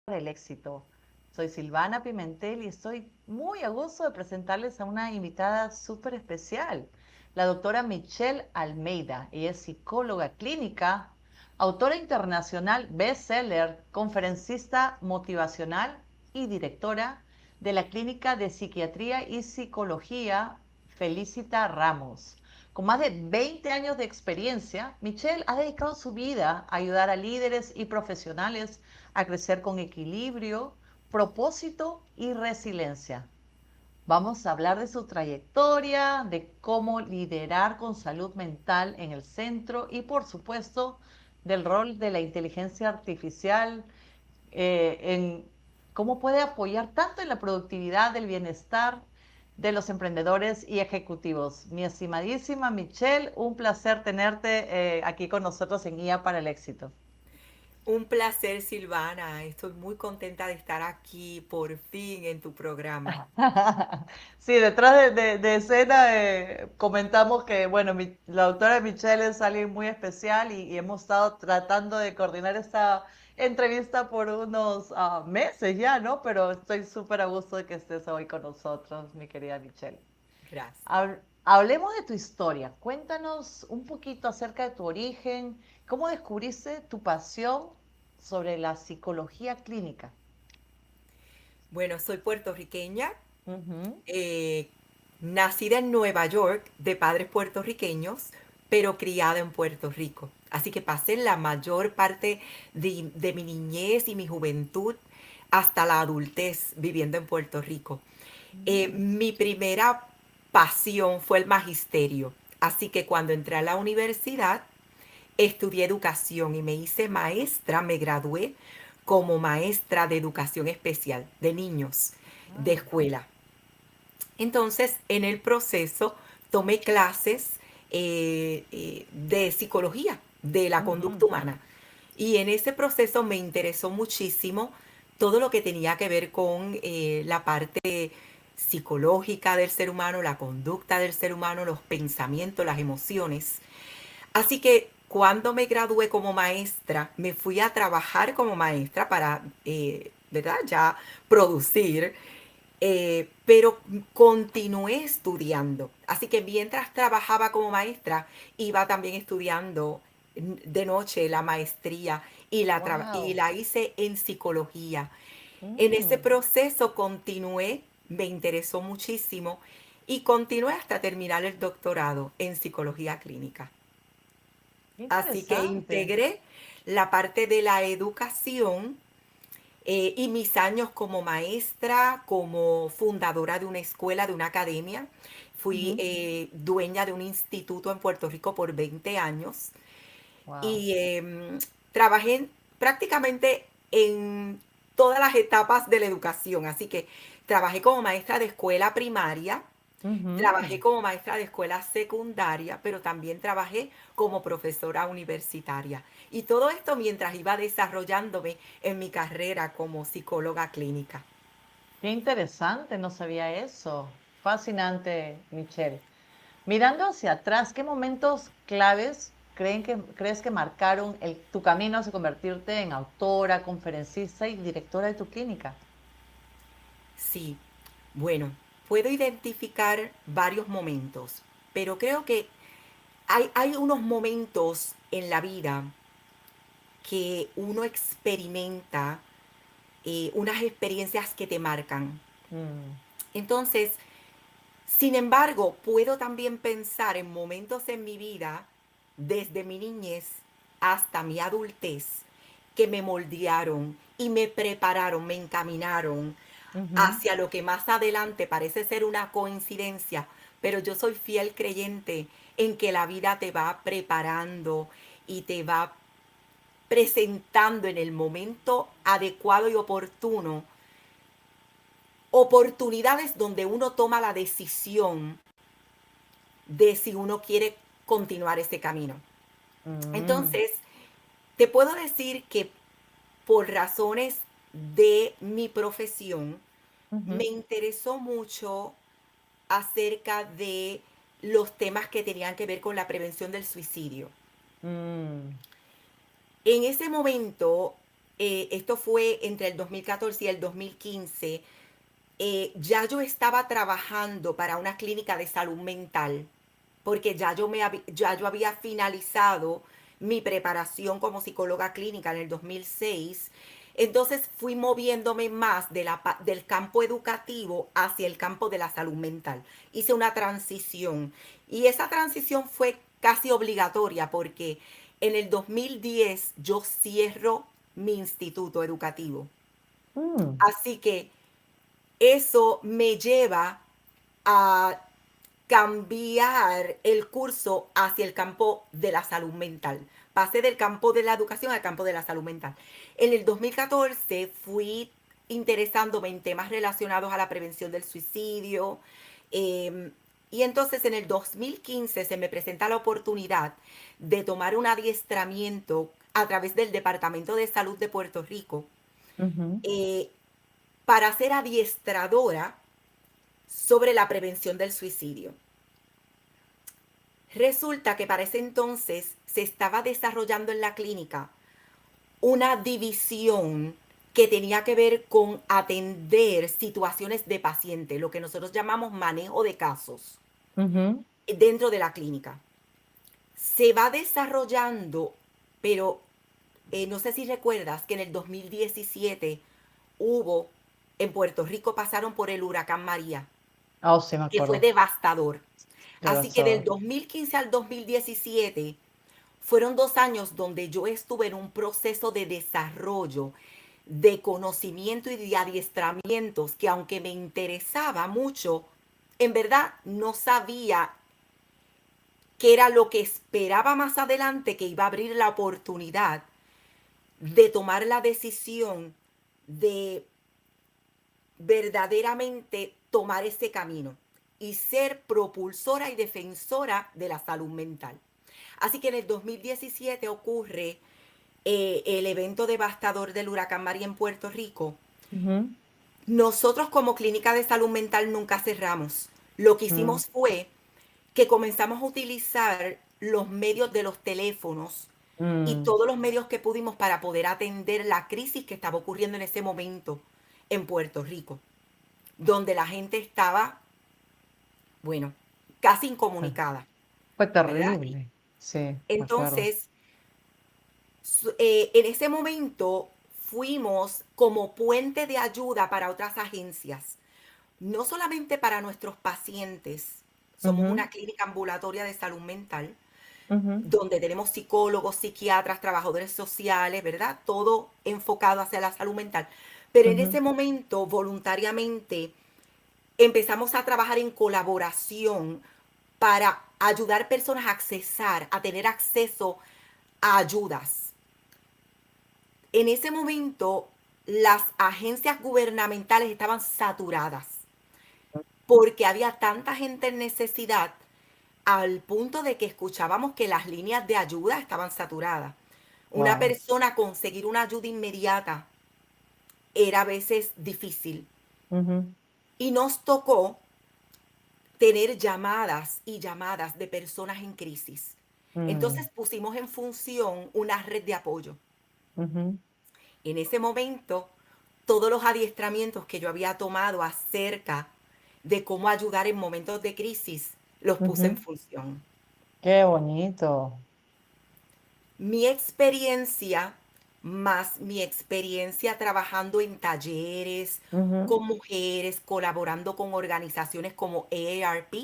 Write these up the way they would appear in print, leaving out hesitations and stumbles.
El éxito. Soy Silvana Pimentel y estoy muy a gusto de presentarles a una invitada súper especial, la doctora Michelle Almeida. Ella es psicóloga clínica, autora internacional bestseller, conferencista motivacional y directora de la Clínica de Psiquiatría y Psicología Felicita Ramos. Con más de 20 años de experiencia, Michelle ha dedicado su vida a ayudar a líderes y profesionales a crecer con equilibrio, propósito y resiliencia. Vamos a hablar de su trayectoria, de cómo liderar con salud mental en el centro y, por supuesto, del rol de la inteligencia artificial en cómo puede apoyar tanto en la productividad, del bienestar de los emprendedores y ejecutivos. Mi estimadísima Michelle, un placer tenerte aquí con nosotros en Guía para el Éxito. Un placer, Silvana. Estoy muy contenta de estar aquí por fin en tu programa. Sí, detrás de escena comentamos que, bueno, la doctora Michelle es alguien muy especial y hemos estado tratando de coordinar esta entrevista por unos meses ya, ¿no? Pero estoy súper a gusto de que estés hoy con nosotros, mi querida Michelle. Gracias. Hablemos de tu historia. Cuéntanos un poquito acerca de tu origen, cómo descubriste tu pasión sobre la psicología clínica. Bueno, soy puertorriqueña, Ujú. eh, nacida en Nueva York de padres puertorriqueños, pero criada en Puerto Rico. Así que pasé la mayor parte de mi niñez y mi juventud hasta la adultez viviendo en Puerto Rico. Mm. Mi primera pasión fue el magisterio. Así que cuando entré a la universidad, estudié educación y me hice maestra, me gradué como maestra de educación especial de niños de Wow. escuela. Entonces, en el proceso tomé clases de psicología, de la Ujú. conducta humana. Y en ese proceso me interesó muchísimo todo lo que tenía que ver con la parte psicológica del ser humano, la conducta del ser humano, los pensamientos, las emociones. Así que cuando me gradué como maestra, me fui a trabajar como maestra para, ¿verdad? Ya producir, pero continué estudiando. Así que mientras trabajaba como maestra, iba también estudiando de noche la maestría y Wow. la hice en psicología. En ese Mm. proceso continué, me interesó muchísimo y continué hasta terminar el doctorado en psicología clínica. Qué Así que interesante. integré la parte de la educación y mis años como maestra, como fundadora de una escuela, de una academia. Fui Ujú. dueña de un instituto en Puerto Rico por 20 años Wow. y trabajé prácticamente en todas las etapas de la educación. Así que trabajé como maestra de escuela primaria, trabajé Ujú. como maestra de escuela secundaria, pero también trabajé como profesora universitaria. Y todo esto mientras iba desarrollándome en mi carrera como psicóloga clínica. Qué interesante, no sabía eso. Fascinante, Michelle. Mirando hacia atrás, ¿qué momentos claves crees que marcaron tu camino hacia convertirte en autora, conferencista y directora de tu clínica? Sí, bueno, puedo identificar varios momentos, pero creo que hay unos momentos en la vida que uno experimenta, unas experiencias que te marcan. Mm. Entonces, sin embargo, puedo también pensar en momentos en mi vida, desde mi niñez hasta mi adultez, que me moldearon y me prepararon, me encaminaron Ujú. hacia lo que más adelante parece ser una coincidencia, pero yo soy fiel creyente en que la vida te va preparando y te va presentando en el momento adecuado y oportuno oportunidades donde uno toma la decisión de si uno quiere continuar ese camino. Mm. Entonces, te puedo decir que por razones de mi profesión, me Ujú. interesó mucho acerca de los temas que tenían que ver con la prevención del suicidio. Mm. En ese momento esto fue entre el 2014 y el 2015, ya yo estaba trabajando para una clínica de salud mental, porque ya yo había finalizado mi preparación como psicóloga clínica en el 2006. Entonces fui moviéndome más del campo educativo hacia el campo de la salud mental. Hice una transición y esa transición fue casi obligatoria porque en el 2010 yo cierro mi instituto educativo. Mm, Así que eso me lleva a cambiar el curso hacia el campo de la salud mental. Pasé del campo de la educación al campo de la salud mental. En el 2014 fui interesándome en temas relacionados a la prevención del suicidio. eh, y entonces en el 2015 se me presenta la oportunidad de tomar un adiestramiento a través del Departamento de Salud de Puerto Rico, ujú. eh, para ser adiestradora sobre la prevención del suicidio. Resulta que para ese entonces se estaba desarrollando en la clínica una división que tenía que ver con atender situaciones de paciente, lo que nosotros llamamos manejo de casos Ujú. dentro de la clínica. Se va desarrollando, pero no sé si recuerdas que en el 2017 hubo, en Puerto Rico pasaron por el huracán María, Oh, sí, me que fue acuerdo. devastador. Así que del Devastador. 2015 al 2017 fueron 2 años donde yo estuve en un proceso de desarrollo, de conocimiento y de adiestramientos que aunque me interesaba mucho, en verdad no sabía qué era lo que esperaba más adelante que iba a abrir la oportunidad de tomar la decisión de verdaderamente tomar ese camino y ser propulsora y defensora de la salud mental. Así que en el 2017 ocurre el evento devastador del huracán María en Puerto Rico. Ujú. Nosotros como clínica de salud mental nunca cerramos. Lo que Mm, hicimos fue que comenzamos a utilizar los medios de los teléfonos y mm. todos los medios que pudimos para poder atender la crisis que estaba ocurriendo en ese momento en Puerto Rico, donde la gente estaba, bueno, casi Fue incomunicada, fue ¿verdad? terrible. Sí, me acuerdo. Entonces, en ese momento fuimos como puente de ayuda para otras agencias, no solamente para nuestros pacientes, somos Ujú, una clínica ambulatoria de salud mental, ujú, donde tenemos psicólogos, psiquiatras, trabajadores sociales, ¿verdad? Todo enfocado hacia la salud mental. Pero en ujú. ese momento, voluntariamente, empezamos a trabajar en colaboración para ayudar personas a tener acceso a ayudas. En ese momento, las agencias gubernamentales estaban saturadas porque había tanta gente en necesidad al punto de que escuchábamos que las líneas de ayuda estaban saturadas. Una Wow. persona conseguir una ayuda inmediata era a veces difícil Ujú, y nos tocó tener llamadas y llamadas de personas en crisis. mm, Entonces pusimos en función una red de apoyo. ujú, En ese momento, todos los adiestramientos que yo había tomado acerca de cómo ayudar en momentos de crisis, los puse en ujú. función. Qué bonito. Mi experiencia, más mi experiencia trabajando en talleres, Ujú, con mujeres, colaborando con organizaciones como AARP,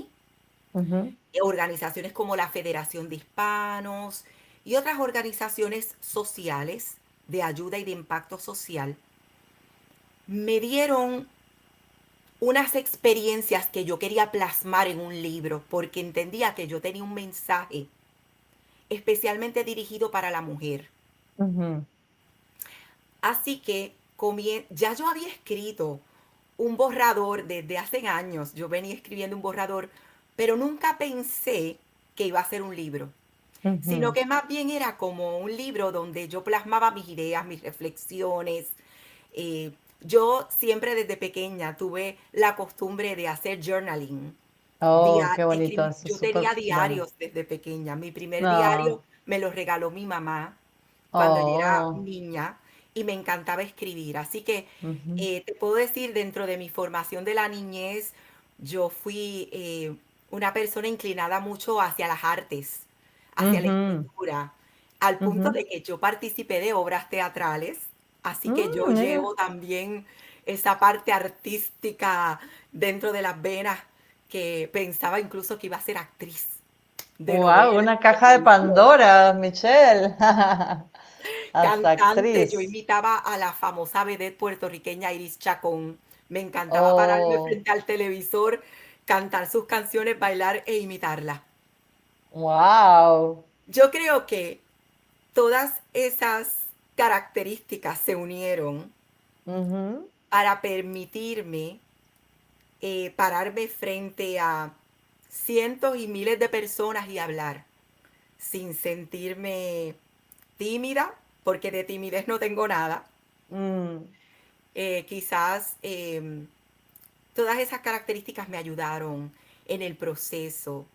ujú. organizaciones como la Federación de Hispanos y otras organizaciones sociales de ayuda y de impacto social, me dieron unas experiencias que yo quería plasmar en un libro porque entendía que yo tenía un mensaje especialmente dirigido para la mujer. Ujú. Así que ya yo había escrito un borrador desde hace años, yo venía escribiendo un borrador, pero nunca pensé que iba a ser un libro, sino Ujú. que más bien era como un libro donde yo plasmaba mis ideas, mis reflexiones. Yo siempre desde pequeña tuve la costumbre de hacer journaling. Oh, qué bonito, eso es Yo súper tenía bueno. diarios desde pequeña. Mi primer No. diario me lo regaló mi mamá cuando yo era Oh, niña y me encantaba escribir. Así que Ujú, te puedo decir, dentro de mi formación de la niñez, yo fui una persona inclinada mucho hacia las artes, hacia la ujú, escritura, al punto ujú. de que yo participé de obras teatrales, así que yo Mira. llevo también esa parte artística dentro de las venas, que pensaba incluso que iba a ser actriz de Wow, novela una y caja de televisión. Pandora, Michelle. Hasta Cantante, yo actriz. imitaba a la famosa vedette puertorriqueña Iris Chacón. Me encantaba pararme Oh, frente al televisor, cantar sus canciones, bailar e imitarla. wow. Yo creo que todas esas características se unieron Ujú, para permitirme pararme frente a cientos y miles de personas y hablar sin sentirme tímida, porque de timidez no tengo nada. mm, Quizás todas esas características me ayudaron en el proceso.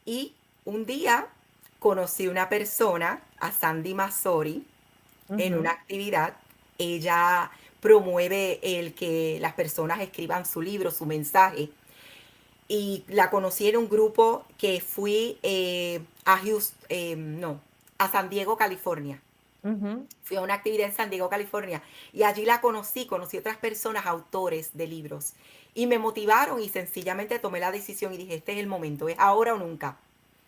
Y un día conocí una persona, a Sandy Masori, en una ujú, actividad. Ella promueve el que las personas escriban su libro, su mensaje. Y la conocí en un grupo que fui a Houston, no, a San Diego, California. ujú. Fui a una actividad en San Diego, California, y allí la conocí otras personas, autores de libros, y me motivaron y sencillamente tomé la decisión y dije, este es el momento, es ahora o nunca.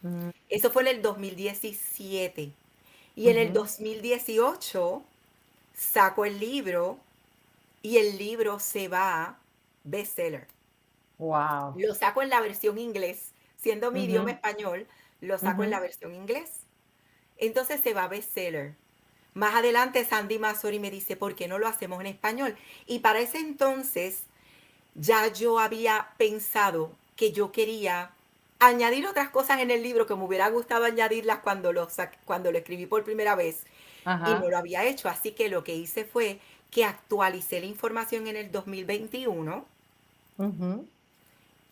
Mm, Eso fue en el 2017. Y en el ujú. 2018 saco el libro y el libro se va bestseller. Wow. Lo saco en la versión inglés, siendo mi idioma Ujú, español, lo saco en la ujú. versión inglés. Entonces se va bestseller. Más adelante Sandy Masori me dice, ¿por qué no lo hacemos en español? Y para ese entonces ya yo había pensado que yo quería añadir otras cosas en el libro que me hubiera gustado añadirlas cuando lo escribí por primera vez y no Ajá. lo había hecho. Así que lo que hice fue que actualicé la información en el 2021 Ujú.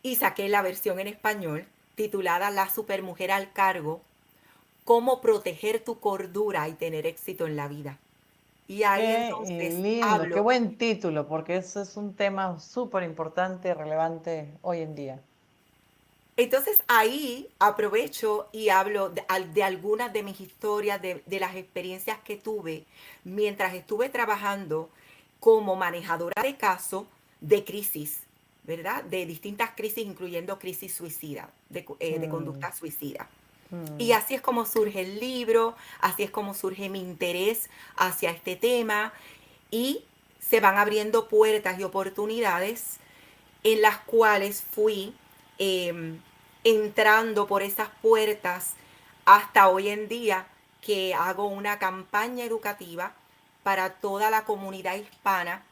y saqué la versión en español titulada La supermujer al cargo, cómo proteger tu cordura y tener éxito en la vida. Y ahí Qué entonces lindo, qué hablo. buen título, porque eso es un tema súper importante y relevante hoy en día. Entonces ahí aprovecho y hablo de algunas de mis historias, de las experiencias que tuve mientras estuve trabajando como manejadora de caso de crisis, ¿verdad? De distintas crisis, incluyendo crisis suicida, de Mm, conducta suicida. Y mm. así es como surge el libro, así es como surge mi interés hacia este tema y se van abriendo puertas y oportunidades en las cuales fui eh, entrando por esas puertas hasta hoy en día que hago una campaña educativa para toda la comunidad hispana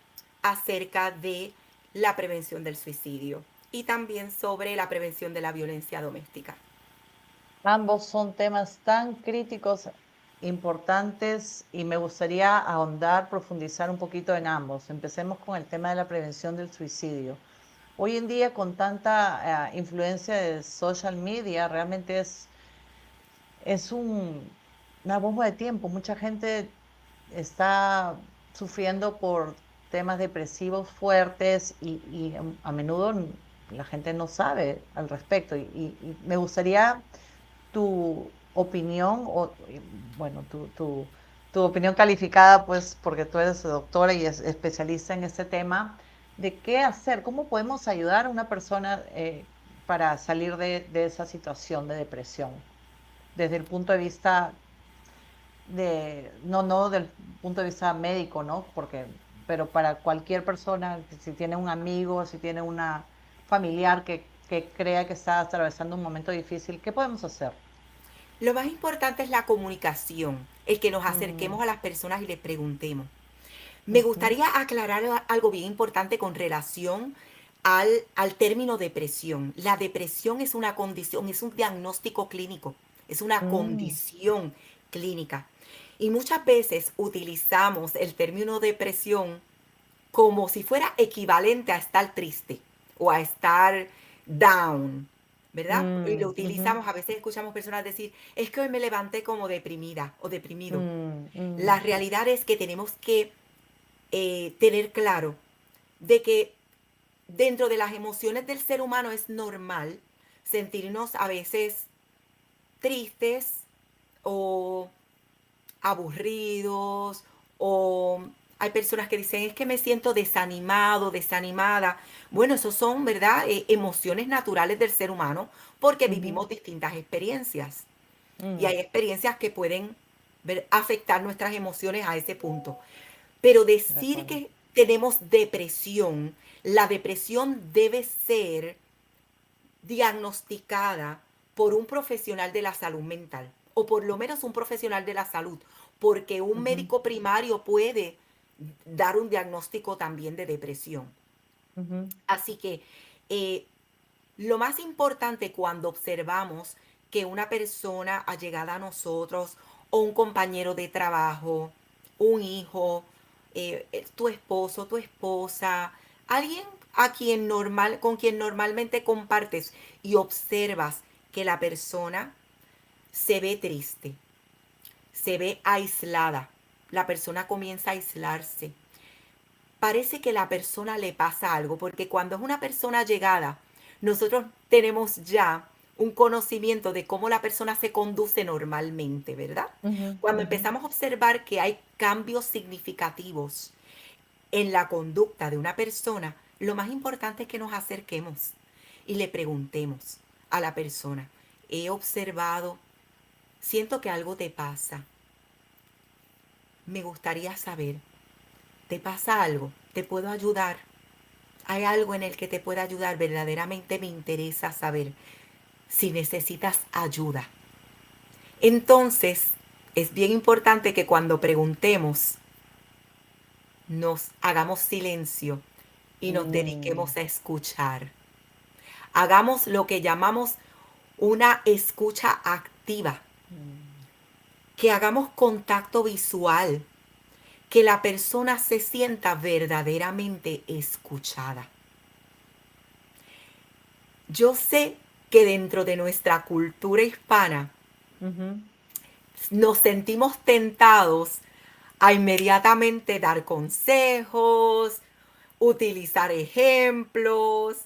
acerca de la prevención del suicidio y también sobre la prevención de la violencia doméstica. Ambos son temas tan críticos, importantes, y me gustaría ahondar, profundizar un poquito en ambos. Empecemos con el tema de la prevención del suicidio. Hoy en día, con tanta influencia de social media, realmente es una bomba de tiempo. Mucha gente está sufriendo por temas depresivos fuertes y a menudo la gente no sabe al respecto. Y me gustaría tu opinión, bueno, tu opinión calificada, pues, porque tú eres doctora y es especialista en este tema, de qué hacer, cómo podemos ayudar a una persona para salir de esa situación de depresión, desde el punto de vista no del punto de vista médico, ¿no? Porque, pero para cualquier persona, si tiene un amigo, si tiene una familiar que crea que está atravesando un momento difícil, ¿qué podemos hacer? Lo más importante es la comunicación, el que nos Mm, acerquemos a las personas y les preguntemos. Me ujú, gustaría aclarar algo bien importante con relación al término depresión. La depresión es una condición, es un diagnóstico clínico, es una mm, condición clínica. Y muchas veces utilizamos el término depresión como si fuera equivalente a estar triste o a estar down. ¿verdad? Y lo Mm, ujú, utilizamos, a veces escuchamos personas decir, es que hoy me levanté como deprimida o deprimido. mm, mm, La realidad es que tenemos que tener claro de que dentro de las emociones del ser humano es normal sentirnos a veces tristes o aburridos o hay personas que dicen es que me siento desanimado, desanimada. Bueno, esos son, ¿verdad? Emociones naturales del ser humano porque ujú, vivimos distintas experiencias y mm, hay experiencias que pueden afectar nuestras emociones a ese punto. Pero de decir acuerdo. que tenemos depresión, la depresión debe ser diagnosticada por un profesional de la salud mental, o por lo menos un profesional de la salud, porque un Ujú, médico primario puede dar un diagnóstico también de depresión. ujú, Así que eh, lo más importante cuando observamos que una persona allegada a nosotros, o un compañero de trabajo, un hijo, tu esposo, tu esposa, alguien con quien normalmente compartes y observas que la persona se ve triste, se ve aislada, la persona comienza a aislarse, parece que la persona le pasa algo, porque cuando es una persona llegada, nosotros tenemos ya un conocimiento de cómo la persona se conduce normalmente, ¿verdad? ujú, Cuando ujú. empezamos a observar que hay cambios significativos en la conducta de una persona, lo más importante es que nos acerquemos y le preguntemos a la persona, he observado, siento que algo te pasa, me gustaría saber, ¿te pasa algo? ¿Te puedo ayudar? ¿Hay algo en el que te pueda ayudar? Verdaderamente me interesa saber si necesitas ayuda. Entonces, es bien importante que cuando preguntemos, nos hagamos silencio y nos Mm, dediquemos a escuchar. Hagamos lo que llamamos una escucha activa, mm. que hagamos contacto visual, que la persona se sienta verdaderamente escuchada. Yo sé que dentro de nuestra cultura hispana Ujú, nos sentimos tentados a inmediatamente dar consejos, utilizar ejemplos,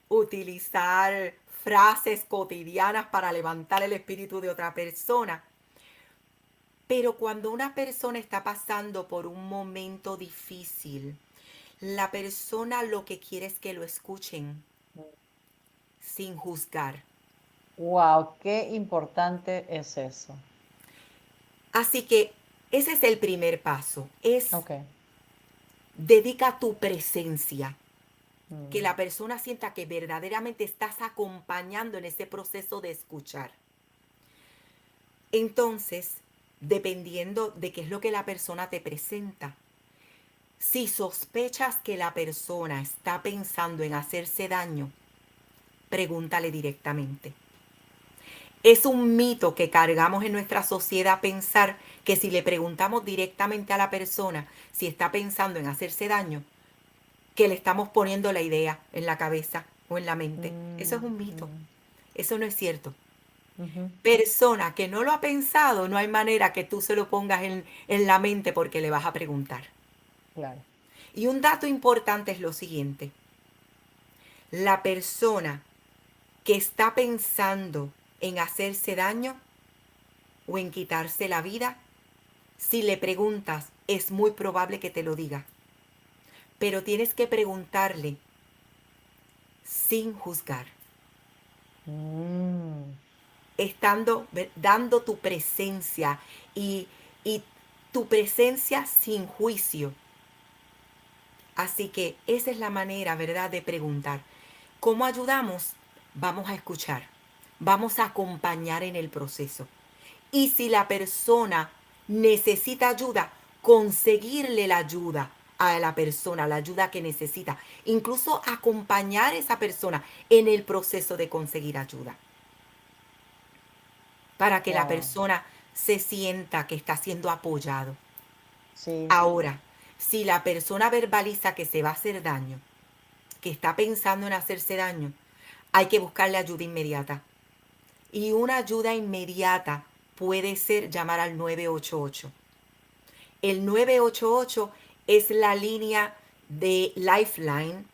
utilizar frases cotidianas para levantar el espíritu de otra persona. Pero cuando una persona está pasando por un momento difícil, la persona lo que quiere es que lo escuchen sin juzgar. wow, qué importante es eso. Así que ese es el primer paso, es Ok. dedica tu presencia, que Mm, la persona sienta que verdaderamente estás acompañando en ese proceso de escuchar. Entonces, dependiendo de qué es lo que la persona te presenta, si sospechas que la persona está pensando en hacerse daño, pregúntale directamente. Es un mito que cargamos en nuestra sociedad pensar que si le preguntamos directamente a la persona si está pensando en hacerse daño, que le estamos poniendo la idea en la cabeza o en la mente. Eso es mm, un mito. mm, Eso no es cierto. ujú, Persona que no lo ha pensado, no hay manera que tú se lo pongas en la mente porque le vas a preguntar. claro. Y un dato importante es lo siguiente. La persona que está pensando en hacerse daño o en quitarse la vida, si le preguntas, es muy probable que te lo diga. Pero tienes que preguntarle sin juzgar, Mm, dando tu presencia y, y tu presencia sin juicio. Así que esa es la manera, ¿verdad?, de preguntar. ¿Cómo ayudamos? Vamos a escuchar, vamos a acompañar en el proceso. Y si la persona necesita ayuda, conseguirle la ayuda a la persona, la ayuda que necesita. Incluso acompañar a esa persona en el proceso de conseguir ayuda. Para que la wow. persona se sienta que está siendo apoyado. Sí. Ahora, si la persona verbaliza que se va a hacer daño, que está pensando en hacerse daño, hay que buscarle ayuda inmediata. Y una ayuda inmediata puede ser llamar al 988. El 988 es la línea de Lifeline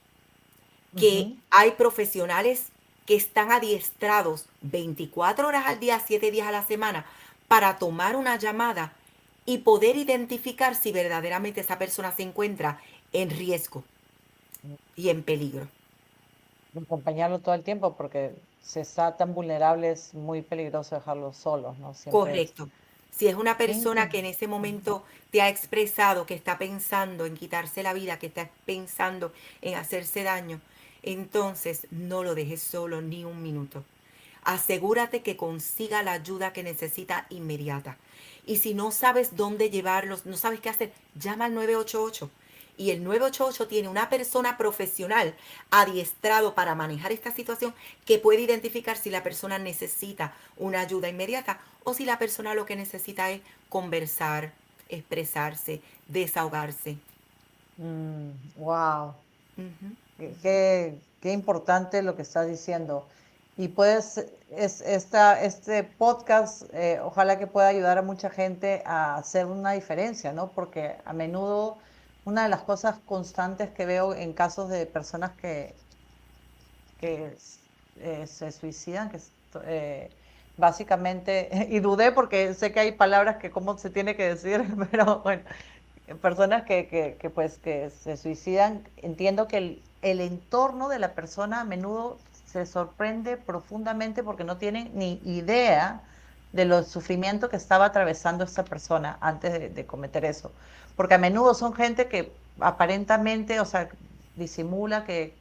que Ujú. hay profesionales que están adiestrados 24 horas al día, 7 días a la semana, para tomar una llamada y poder identificar si verdaderamente esa persona se encuentra en riesgo y en peligro. Acompañarlo todo el tiempo porque si está tan vulnerable es muy peligroso dejarlos solos, ¿no? Siempre es. Correcto. Si es una Qué persona inte- que en ese momento te ha expresado que está pensando en quitarse la vida, que está pensando en hacerse daño, entonces no lo dejes solo ni un minuto. Asegúrate que consiga la ayuda que necesita inmediata. Y si no sabes dónde llevarlos, no sabes qué hacer, llama al 988. Y el 988 tiene una persona profesional adiestrado para manejar esta situación que puede identificar si la persona necesita una ayuda inmediata o si la persona lo que necesita es conversar, expresarse, desahogarse. Wow. Ujú. Qué importante lo que estás diciendo. Y pues este podcast, ojalá que pueda ayudar a mucha gente a hacer una diferencia, ¿no? Porque a menudo una de las cosas constantes que veo en casos de personas que se suicidan, básicamente, y dudé porque sé que hay palabras que cómo se tiene que decir, pero bueno, personas pues que se suicidan, entiendo que el entorno de la persona a menudo se sorprende profundamente porque no tienen ni idea de los sufrimientos que estaba atravesando esta persona antes de cometer eso. Porque a menudo son gente que aparentemente, o sea, disimula que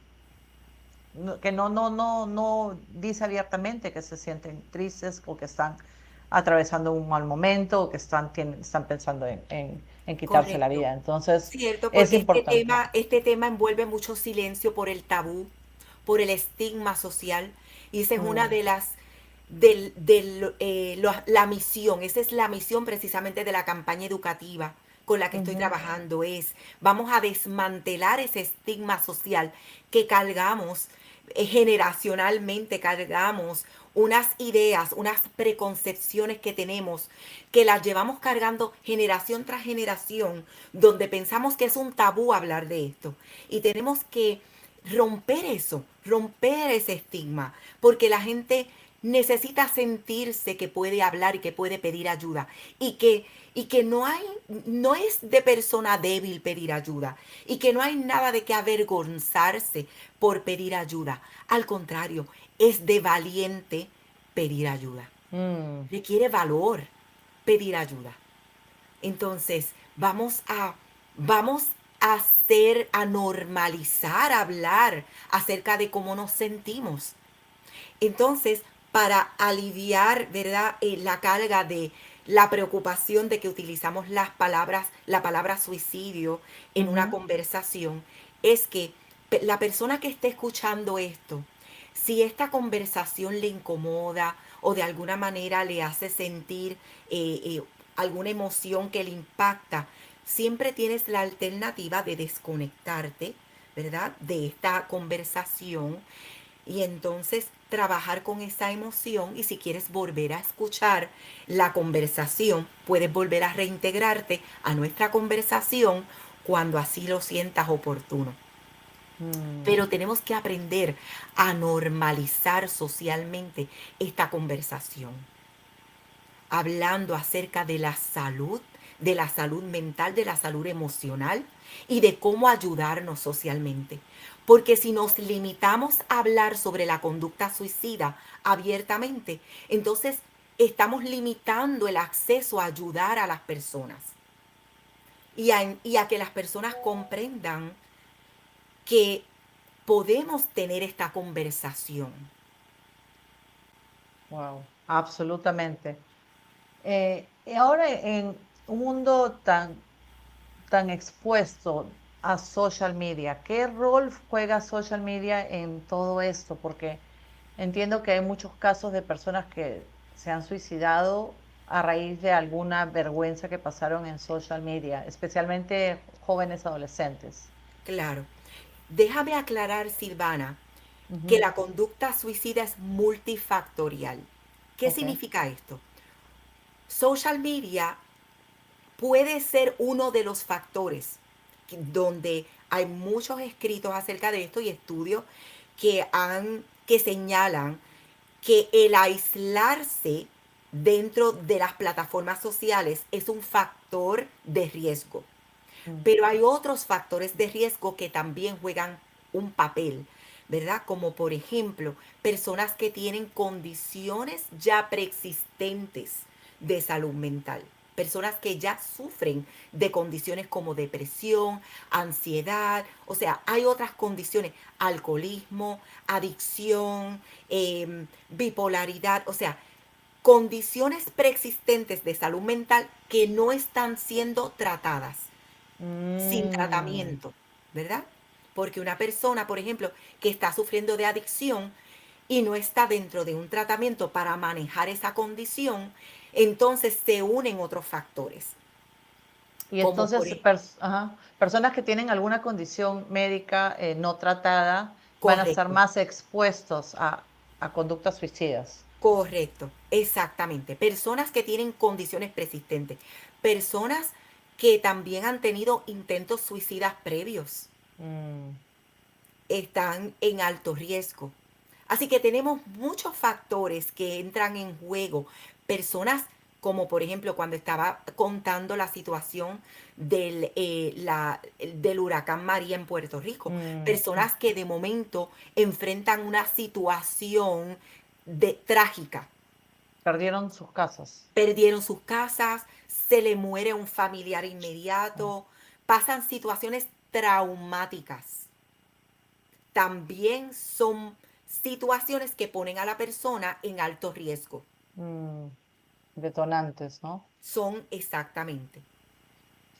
no dice abiertamente que se sienten tristes o que están atravesando un mal momento o que están pensando en quitarse la Correcto. vida. Entonces, Cierto, es porque importante. este tema envuelve mucho silencio por el tabú, por el estigma social, y esa es una Mm, de las, la misión, esa es la misión precisamente de la campaña educativa con la que estoy ujú, trabajando, es vamos a desmantelar ese estigma social que cargamos, generacionalmente cargamos unas ideas, unas preconcepciones que tenemos, que las llevamos cargando generación tras generación, donde pensamos que es un tabú hablar de esto. Y tenemos que romper ese estigma, porque la gente necesita sentirse que puede hablar y que puede pedir ayuda y que no es de persona débil pedir ayuda y que no hay nada de que avergonzarse por pedir ayuda. Al contrario, es de valiente pedir ayuda. mm, Requiere valor pedir ayuda. Entonces, vamos a hacer, a normalizar, a hablar acerca de cómo nos sentimos. Entonces, para aliviar, ¿verdad? La carga de la preocupación de que utilizamos la palabra suicidio en una ujú, conversación, es que la persona que esté escuchando esto, si esta conversación le incomoda o de alguna manera le hace sentir alguna emoción que le impacta, siempre tienes la alternativa de desconectarte, ¿verdad? De esta conversación y entonces trabajar con esa emoción y si quieres volver a escuchar la conversación, puedes volver a reintegrarte a nuestra conversación cuando así lo sientas oportuno. mm. Pero tenemos que aprender a normalizar socialmente esta conversación, hablando acerca de la salud mental, de la salud emocional y de cómo ayudarnos socialmente. Porque si nos limitamos a hablar sobre la conducta suicida abiertamente, entonces estamos limitando el acceso a ayudar a las personas y a que las personas comprendan que podemos tener esta conversación. Wow, absolutamente. Y ahora en un mundo tan expuesto a social media, ¿qué rol juega social media en todo esto? Porque entiendo que hay muchos casos de personas que se han suicidado a raíz de alguna vergüenza que pasaron en social media, especialmente jóvenes adolescentes. Claro. Déjame aclarar, Silvana, que Ujú. la conducta suicida es multifactorial. ¿Qué Ok. significa esto? Social media puede ser uno de los factores donde hay muchos escritos acerca de esto y estudios que señalan que el aislarse dentro de las plataformas sociales es un factor de riesgo. Mm. Pero hay otros factores de riesgo que también juegan un papel, ¿verdad? Como por ejemplo, personas que tienen condiciones ya preexistentes de salud mental. Personas que ya sufren de condiciones como depresión, ansiedad, o sea, hay otras condiciones, alcoholismo, adicción, bipolaridad, o sea, condiciones preexistentes de salud mental que no están siendo tratadas sin Mm. tratamiento, ¿verdad? Porque una persona, por ejemplo, que está sufriendo de adicción y no está dentro de un tratamiento para manejar esa condición, entonces se unen otros factores, Y como entonces, ajá, personas que tienen alguna condición médica no tratada van a estar correcto, más expuestos a conductas suicidas. correcto, exactamente. Personas que tienen condiciones persistentes, personas que también han tenido intentos suicidas previos, Mm. están en alto riesgo. Así que tenemos muchos factores que entran en juego. Personas como por ejemplo cuando estaba contando la situación del huracán María en Puerto Rico. Mm. Personas que de momento enfrentan una situación trágica. Perdieron sus casas. Perdieron sus casas, se le muere un familiar Mm. inmediato, pasan situaciones traumáticas, también son situaciones que ponen a la persona en alto riesgo. Mm. Detonantes, ¿no? Son exactamente.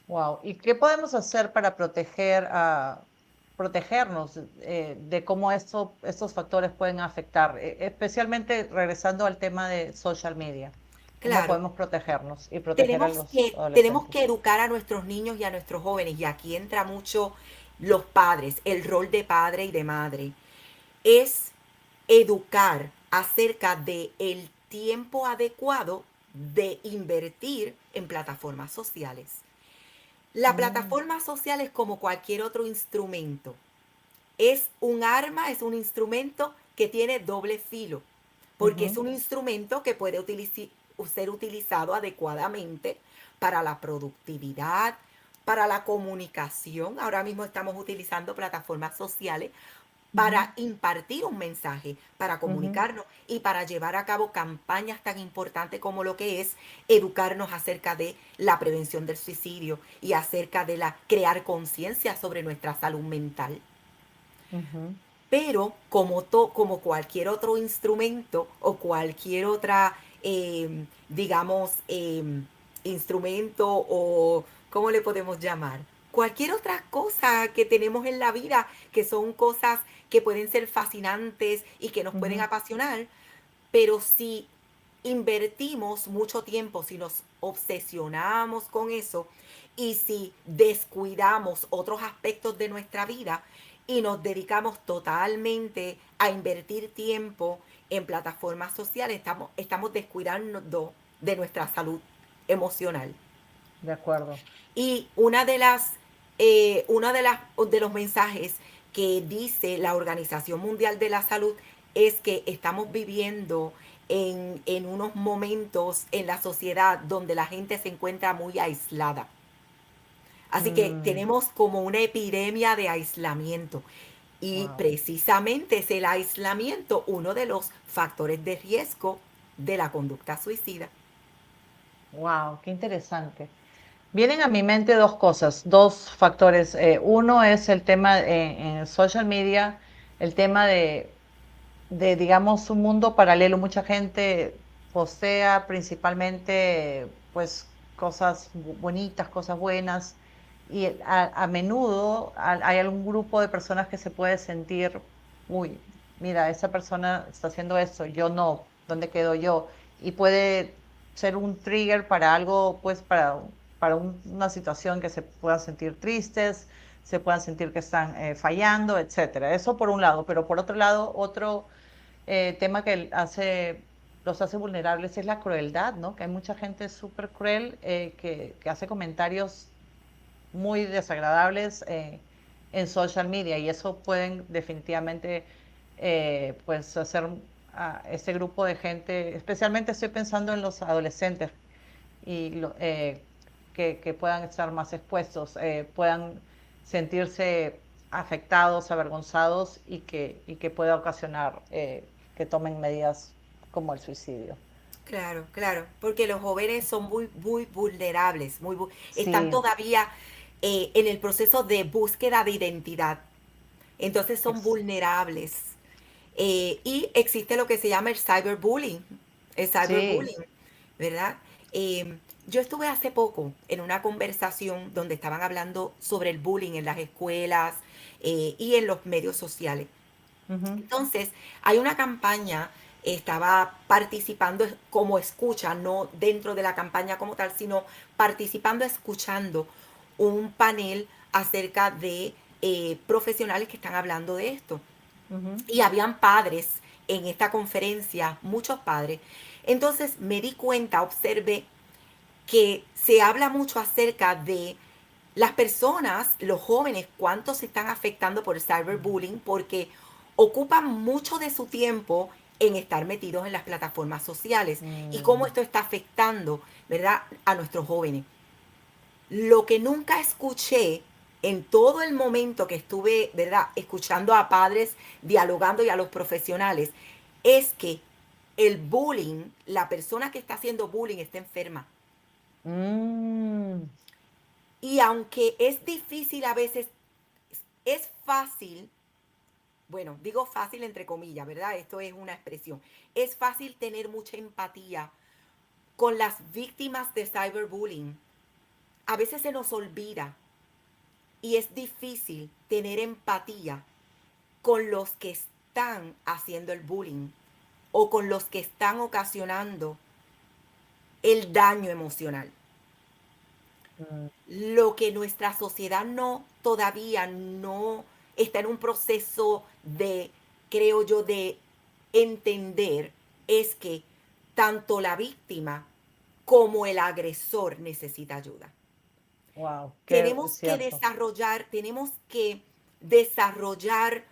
Wow. ¿Y qué podemos hacer para protegernos de cómo estos factores pueden afectar, especialmente regresando al tema de social media? ¿Cómo Claro, podemos protegernos y proteger a los tenemos que adolescentes? educar a nuestros niños y a nuestros jóvenes, y aquí entra mucho los padres, el rol de padre y de madre. Es educar acerca de el tiempo adecuado de invertir en plataformas sociales. La Mm. plataforma social es como cualquier otro instrumento. Es un arma, es un instrumento que tiene doble filo, porque es Ujú. un instrumento que puede ser utilizado adecuadamente para la productividad, para la comunicación. Ahora mismo estamos utilizando plataformas sociales Ujú. para impartir un mensaje, para Ujú. comunicarnos y para llevar a cabo campañas tan importantes como lo que es educarnos acerca de la prevención del suicidio y acerca de la crear conciencia sobre nuestra salud mental. Ujú. Pero como cualquier otro instrumento o cualquier otra, digamos, instrumento o, ¿cómo le podemos llamar? Cualquier otra cosa que tenemos en la vida, que son cosas que pueden ser fascinantes y que nos pueden Ujú. apasionar, pero si invertimos mucho tiempo, si nos obsesionamos con eso y si descuidamos otros aspectos de nuestra vida y nos dedicamos totalmente a invertir tiempo en plataformas sociales, estamos descuidando de nuestra salud emocional. De acuerdo. Y de los mensajes que dice la Organización Mundial de la Salud es que estamos viviendo en unos momentos en la sociedad donde la gente se encuentra muy aislada. Así que Mm. tenemos como una epidemia de aislamiento. Y Wow. precisamente es el aislamiento uno de los factores de riesgo de la conducta suicida. Wow, qué interesante. Vienen a mi mente dos cosas, dos factores. Uno es el tema en social media, el tema digamos, un mundo paralelo. Mucha gente postea principalmente, pues, cosas bonitas, cosas buenas, y a menudo hay algún grupo de personas que se puede sentir, uy, mira, esa persona está haciendo esto, yo no, ¿dónde quedo yo? Y puede ser un trigger para algo, pues, para una situación que se puedan sentir tristes, se puedan sentir que están fallando, etcétera. Eso por un lado, pero por otro lado, otro tema que los hace vulnerables es la crueldad, ¿no? Que hay mucha gente súper cruel que hace comentarios muy desagradables en social media y eso pueden definitivamente pues hacer a este grupo de gente, especialmente estoy pensando en los adolescentes y que puedan estar más expuestos, puedan sentirse afectados, avergonzados y que pueda ocasionar que tomen medidas como el suicidio. Claro, claro, porque los jóvenes son muy, muy vulnerables, están Sí, todavía en el proceso de búsqueda de identidad, entonces son ex- vulnerables. Y existe lo que se llama el sí, cyberbullying, ¿verdad? Yo estuve hace poco en una conversación donde estaban hablando sobre el bullying en las escuelas y en los medios sociales. ujú, Entonces, hay una campaña, estaba participando como escucha, no dentro de la campaña como tal, sino participando, escuchando un panel acerca de profesionales que están hablando de esto. ujú, Y habían padres en esta conferencia, muchos padres. Entonces me di cuenta, observé que se habla mucho acerca de las personas, los jóvenes, cuánto se están afectando por el cyberbullying, porque ocupan mucho de su tiempo en estar metidos en las plataformas sociales y cómo mm, esto está afectando, ¿verdad?, a nuestros jóvenes. Lo que nunca escuché en todo el momento que estuve, ¿verdad?, escuchando a padres, dialogando y a los profesionales, es que el bullying, la persona que está haciendo bullying está enferma. mm, Y aunque es difícil a veces, es fácil, bueno, digo fácil entre comillas, ¿verdad? Esto es una expresión. Es fácil tener mucha empatía con las víctimas de cyberbullying. A veces se nos olvida y es difícil tener empatía con los que están haciendo el bullying o con los que están ocasionando el daño emocional. mm, Lo que nuestra sociedad no todavía no está en un proceso de, creo yo, de entender es que tanto la víctima como el agresor necesita ayuda. wow, qué Tenemos que cierto. desarrollar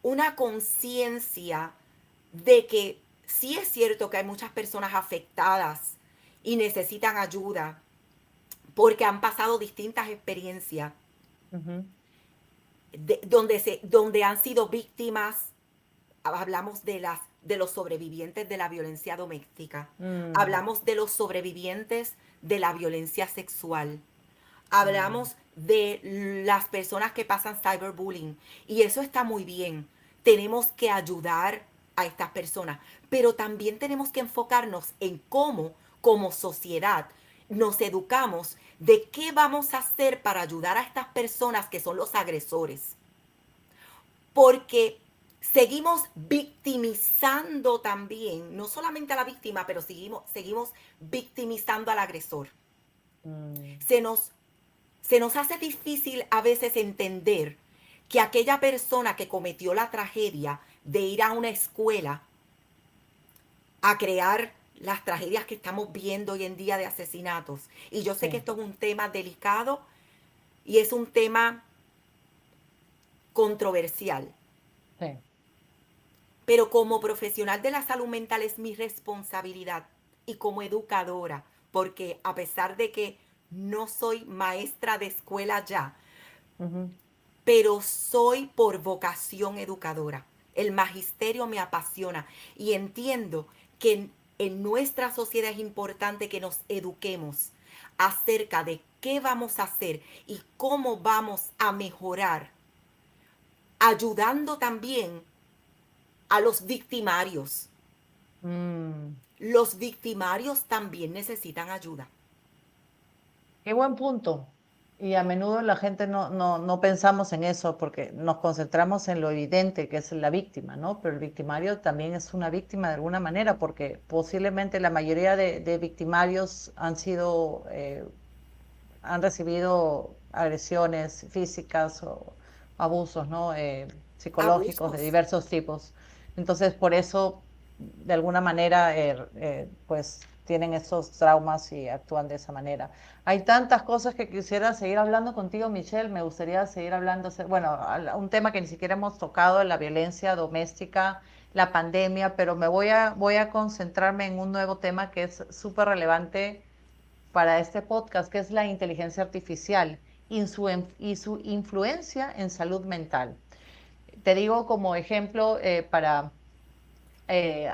una conciencia de que sí es cierto que hay muchas personas afectadas y necesitan ayuda porque han pasado distintas experiencias Ujú, donde han sido víctimas. Hablamos de los sobrevivientes de la violencia doméstica, mm, hablamos de los sobrevivientes de la violencia sexual, mm, hablamos de las personas que pasan cyberbullying y eso está muy bien. Tenemos que ayudar a estas personas, pero también tenemos que enfocarnos en cómo, como sociedad, nos educamos de qué vamos a hacer para ayudar a estas personas que son los agresores. Porque seguimos victimizando también, no solamente a la víctima, pero seguimos victimizando al agresor. mm, Se nos se nos hace difícil a veces entender que aquella persona que cometió la tragedia de ir a una escuela a crear las tragedias que estamos viendo hoy en día de asesinatos. Y yo sé que sí, esto es un tema delicado y es un tema controversial, sí. pero como profesional de la salud mental es mi responsabilidad y como educadora, porque a pesar de que no soy maestra de escuela ya, Ujú, pero soy por vocación educadora. El magisterio me apasiona y entiendo que en nuestra sociedad es importante que nos eduquemos acerca de qué vamos a hacer y cómo vamos a mejorar, ayudando también a los victimarios. mm. Los victimarios también necesitan ayuda. Qué buen punto. Y a menudo la gente no pensamos en eso porque nos concentramos en lo evidente que es la víctima, ¿no? Pero el victimario también es una víctima de alguna manera porque posiblemente la mayoría de victimarios han recibido agresiones físicas o abusos, ¿no? Psicológicos de Abusos. diversos tipos. Entonces, por eso, de alguna manera, pues tienen esos traumas y actúan de esa manera. Hay tantas cosas que quisiera seguir hablando contigo, Michelle. Me gustaría seguir hablando, bueno, un tema que ni siquiera hemos tocado, la violencia doméstica, la pandemia, pero voy a concentrarme en un nuevo tema que es súper relevante para este podcast, que es la inteligencia artificial y su influencia en salud mental. Te digo como ejemplo para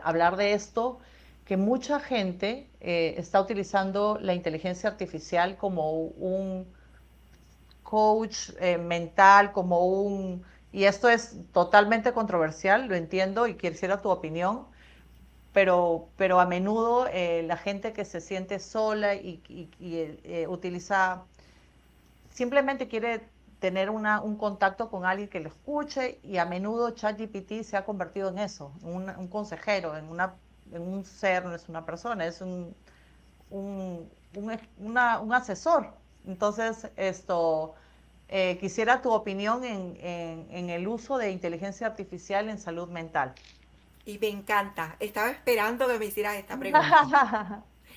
hablar de esto, que mucha gente está utilizando la inteligencia artificial como un coach mental, como un... Y esto es totalmente controversial, lo entiendo y quisiera tu opinión, pero a menudo la gente que se siente sola y utiliza, simplemente quiere tener un contacto con alguien que lo escuche, y a menudo ChatGPT se ha convertido en eso, un consejero, en un ser, no es una persona, es un asesor. Entonces, quisiera tu opinión en el uso de inteligencia artificial en salud mental. Y me encanta. Estaba esperando que me hicieras esta pregunta.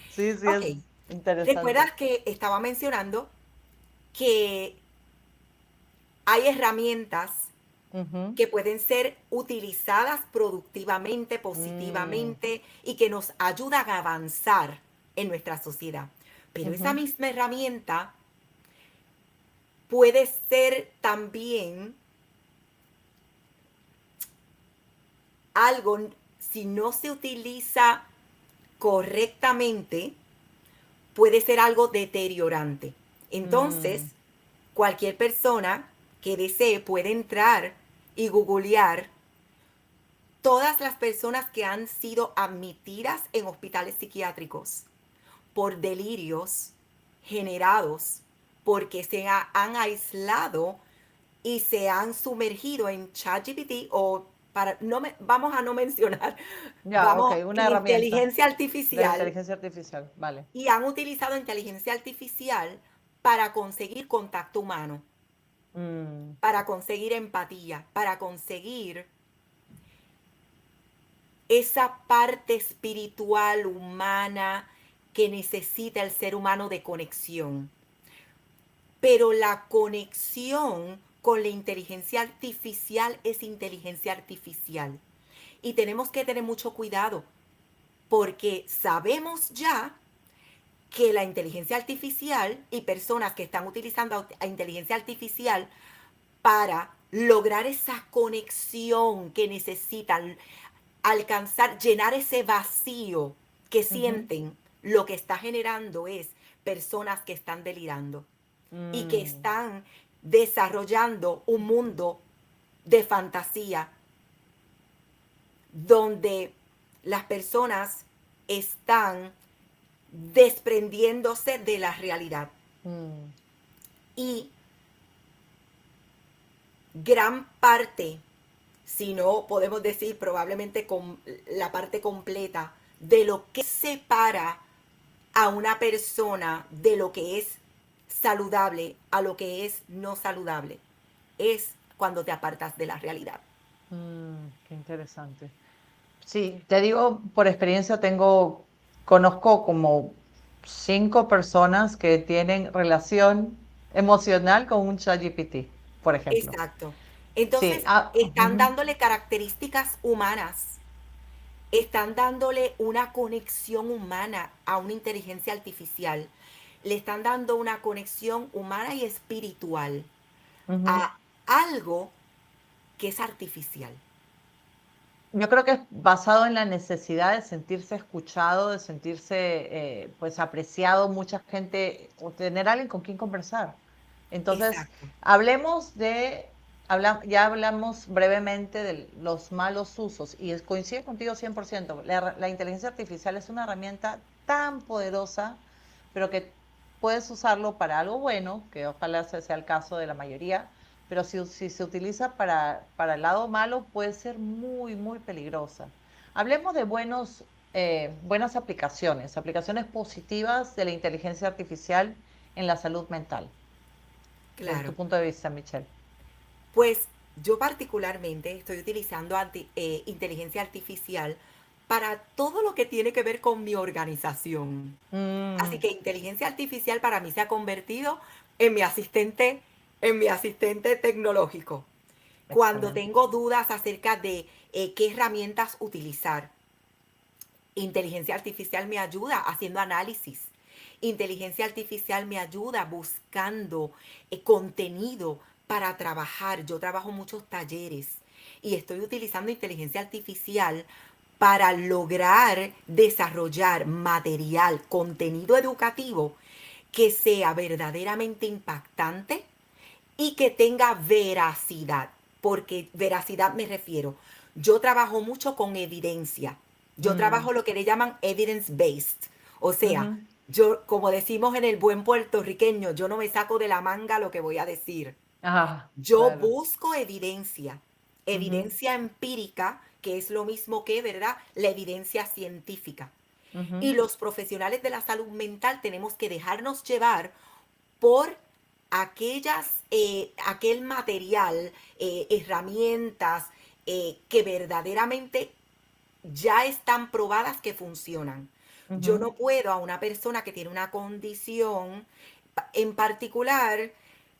Sí, sí, Ok. es interesante. ¿Recuerdas que estaba mencionando que hay herramientas Ujú. que pueden ser utilizadas productivamente, Mm, positivamente y que nos ayudan a avanzar en nuestra sociedad? Pero esa ujú. misma herramienta puede ser también algo, si no se utiliza correctamente, puede ser algo deteriorante. Mm, Entonces, cualquier persona que desee puede entrar y googlear todas las personas que han sido admitidas en hospitales psiquiátricos por delirios generados porque han aislado y se han sumergido en ChatGPT o para vamos a no mencionar, ya, ok, vamos una en herramienta inteligencia de artificial inteligencia artificial, vale. y han utilizado inteligencia artificial para conseguir contacto humano, Mm, para conseguir empatía, para conseguir esa parte espiritual, humana, que necesita el ser humano de conexión. Pero la conexión con la inteligencia artificial es inteligencia artificial. Y tenemos que tener mucho cuidado porque sabemos ya que la inteligencia artificial y personas que están utilizando a inteligencia artificial para lograr esa conexión que necesitan, alcanzar, llenar ese vacío que ujú, sienten, lo que está generando es personas que están delirando y que mm, están desarrollando un mundo de fantasía donde las personas están desprendiéndose de la realidad. mm, Y gran parte, si no podemos decir probablemente con la parte completa, de lo que separa a una persona de lo que es saludable a lo que es no saludable, es cuando te apartas de la realidad. qué interesante. Sí, te digo, por experiencia conozco como 5 personas que tienen relación emocional con un ChatGPT, por ejemplo. Exacto. Sí, Entonces, están ujú, dándole características humanas, están dándole una conexión humana a una inteligencia artificial, le están dando una conexión humana y espiritual ujú. a algo que es artificial. Yo creo que es basado en la necesidad de sentirse escuchado, de sentirse pues apreciado, mucha gente, o tener alguien con quien conversar. Entonces, Exacto, hablemos ya hablamos brevemente de los malos usos, y coincide contigo 100%. La inteligencia artificial es una herramienta tan poderosa, pero que puedes usarlo para algo bueno, que ojalá sea el caso de la mayoría, pero si se utiliza para el lado malo, puede ser muy, muy peligrosa. Hablemos de buenas aplicaciones positivas de la inteligencia artificial en la salud mental. desde tu claro. punto de vista, Michelle? Pues yo particularmente estoy utilizando inteligencia artificial para todo lo que tiene que ver con mi organización. Así Mm, que inteligencia artificial para mí se ha convertido en en mi asistente tecnológico. Cuando excelente. tengo dudas acerca de qué herramientas utilizar, inteligencia artificial me ayuda haciendo análisis. Inteligencia artificial me ayuda buscando contenido para trabajar. Yo trabajo muchos talleres y estoy utilizando inteligencia artificial para lograr desarrollar material, contenido educativo que sea verdaderamente impactante y que tenga veracidad. Porque veracidad me refiero, yo trabajo mucho con evidencia. Yo Mm, trabajo lo que le llaman evidence-based. O sea, ujú. yo, como decimos en el buen puertorriqueño, yo no me saco de la manga lo que voy a decir. Ah, Yo claro. busco evidencia, Ujú, evidencia empírica, que es lo mismo que, ¿verdad?, la evidencia científica. ujú. Y los profesionales de la salud mental tenemos que dejarnos llevar por aquel material, herramientas que verdaderamente ya están probadas que funcionan. Yo Ujú, no puedo a una persona que tiene una condición en particular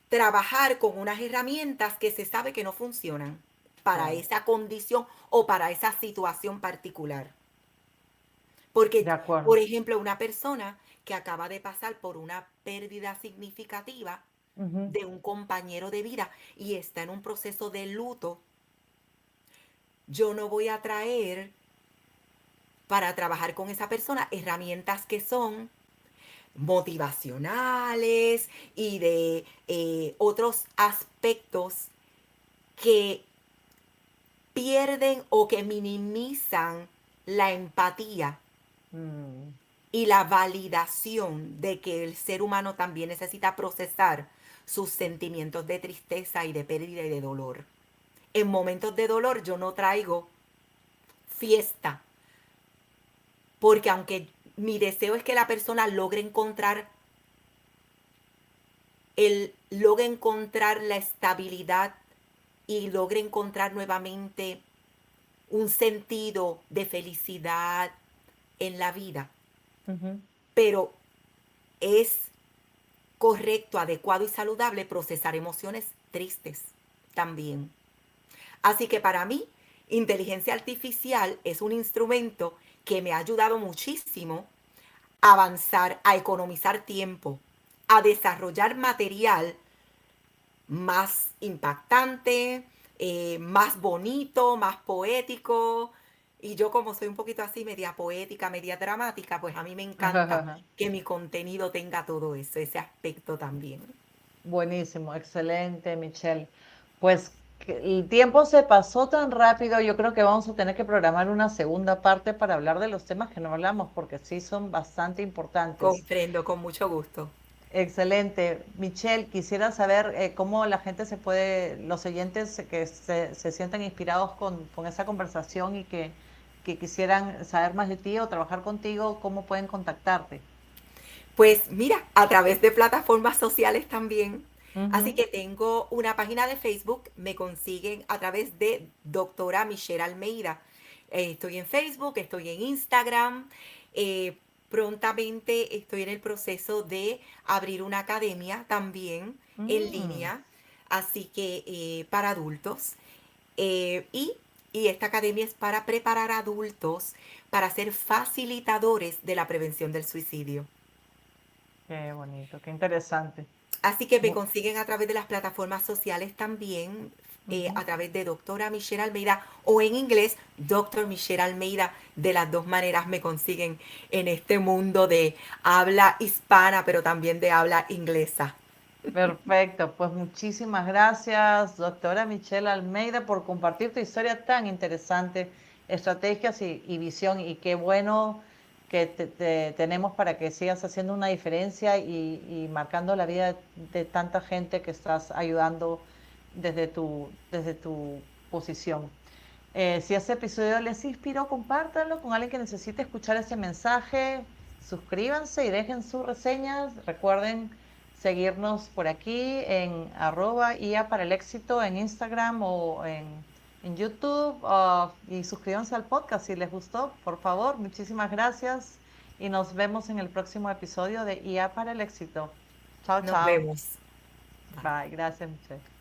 trabajar con unas herramientas que se sabe que no funcionan para claro, esa condición o para esa situación particular. de Porque, por acuerdo. ejemplo, una persona que acaba de pasar por una pérdida significativa Ujú, de un compañero de vida y está en un proceso de luto, yo no voy a traer para trabajar con esa persona herramientas que son motivacionales y de otros aspectos que pierden o que minimizan la empatía mm, y la validación de que el ser humano también necesita procesar sus sentimientos de tristeza y de pérdida y de dolor. En momentos de dolor yo no traigo fiesta, porque aunque mi deseo es que la persona logre encontrar la estabilidad y logre encontrar nuevamente un sentido de felicidad en la vida, ujú. pero es correcto, adecuado y saludable procesar emociones tristes también. Así que para mí, inteligencia artificial es un instrumento que me ha ayudado muchísimo a avanzar, a economizar tiempo, a desarrollar material más impactante, más bonito, más poético. Y yo como soy un poquito así, media poética, media dramática, pues a mí me encanta que mi contenido tenga todo eso, ese aspecto también. Buenísimo, excelente, Michelle. Pues el tiempo se pasó tan rápido, yo creo que vamos a tener que programar una segunda parte para hablar de los temas que no hablamos, porque sí son bastante importantes. Comprendo con mucho gusto. Excelente. Michelle, quisiera saber cómo la gente se puede, los oyentes que se sientan inspirados con esa conversación y que quisieran saber más de ti o trabajar contigo, cómo pueden contactarte. Pues mira, a través de plataformas sociales también. Así Ujú, que tengo una página de Facebook, me consiguen a través de doctora Michelle Almeida. Estoy en Facebook, estoy en Instagram. eh, Prontamente estoy en el proceso de abrir una academia también en mm, línea, así que para adultos. Eh, y, y esta academia es para preparar adultos para ser facilitadores de la prevención del suicidio. qué bonito, qué interesante. Así que me Bu- consiguen a través de las plataformas sociales también, ujú. a través de doctora Michelle Almeida o en inglés, doctor Michelle Almeida. De las dos maneras me consiguen en este mundo de habla hispana, pero también de habla inglesa. Perfecto, pues muchísimas gracias, doctora Michelle Almeida, por compartir tu historia tan interesante, estrategias y visión, y qué bueno que tenemos para que sigas haciendo una diferencia y marcando la vida de tanta gente que estás ayudando desde tu posición. Si este episodio les inspiró, compártanlo con alguien que necesite escuchar este mensaje. Suscríbanse y dejen sus reseñas. Recuerden seguirnos por aquí en @IA para el éxito en Instagram o en YouTube, y suscríbanse al podcast si les gustó, por favor. Muchísimas gracias y nos vemos en el próximo episodio de IA para el éxito. Chao, Nos chao. vemos. Bye. Bye, gracias, Michelle.